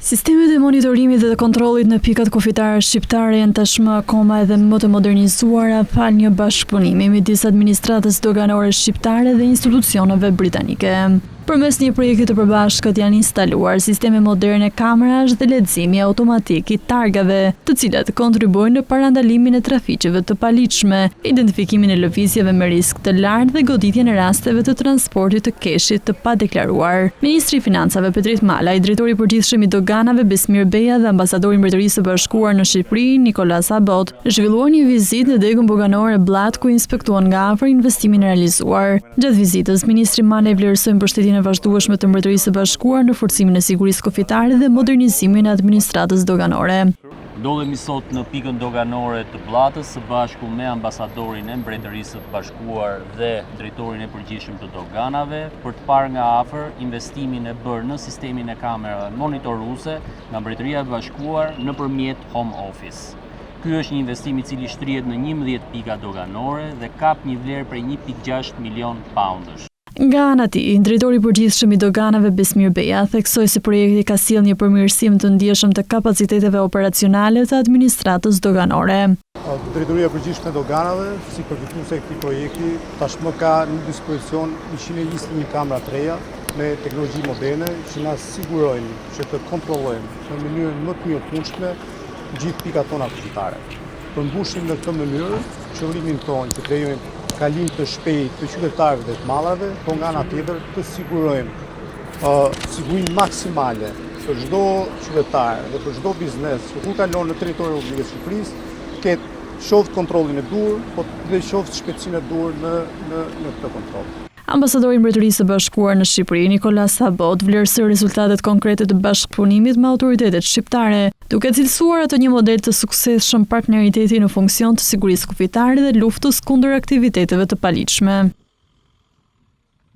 Sistemet e monitorimit dhe të kontrollit në pikat kufitare shqiptare janë tashmë akoma edhe më të modernizuara pa një bashkëpunimi midis administratës doganore shqiptare dhe institucioneve britanike. Përmes një projekti të përbashkët janë instaluar sisteme moderne kamerash dhe leximi automatik i targave, të cilat kontribuojnë në parandalimin e trafiqeve të paligjshme, identifikimin e lëvizjeve me risk të lartë dhe goditjen e rasteve të transportit të keshit të padeklaruar. Ministri i Financave Petrit Malaj, drejtori i përgjithshëm i doganave Besmir Beja dhe ambasadori i Mbretërisë së Bashkuar në Shqipëri Nikolas Abot zhvilluan një vizitë në degën buganore Bllath ku inspektuan nga afër investimin e realizuar. Gjatë vizitës, ministri Malaj vlerësoi mbështetjen e vazhdueshme të Mbretërisë së Bashkuar në forcimin e sigurisë kufitare dhe modernizimin e administratës doganore. Ndodhemi sot në pikën doganore të Bllathës së bashku me ambasadorin e Mbretërisë së Bashkuar dhe drejtorin e përgjithshëm të doganave për të parë nga afër investimin e bërë në sistemin e kamerave monitoruese nga Mbretëria e Bashkuar nëpërmjet Home Office. Ky është një investim i cili shtrihet në 11 pika doganore dhe kap një vlerë prej 1.6 milion poundësh. Nga ana e tij, drejtori i përgjithshëm i doganave Besmir Beja theksoi se projekti ka sjellë një përmirësim të ndjeshëm të kapaciteteve operacionale të administratës doganore. Drejtoria e përgjithshme e doganave, si përfituese e këtij projekti, tashmë ka në dispozicion 121 kamera të reja me teknologji moderne që na sigurojnë që të kontrollojmë në mënyrën më të mirëfundshme gjithë pikat tona kufitare. Përmbushim në këtë mënyrë qëllimin tonë që krijojmë kalim të shpejtë të qytetarëve dhe të mallrave, por nga ana tjetër të sigurojmë sigurinë maksimale për çdo qytetar dhe për çdo biznes që kur kalon në territorin e Republikës së Shqipërisë, ketë qoftë kontrollin e dur, por dhe qoftë shpejtësinë e dur në këtë kontroll. Ambasadori i Mbretërisë së Bashkuar në Shqipëri Nikolas Abot vlerësoi rezultatet konkrete të bashkëpunimit me autoritetet shqiptare, duke cilësuar atë një model të suksesshëm partneriteti në funksion të sigurisë kufitare dhe luftës kundër aktiviteteve të paligjshme.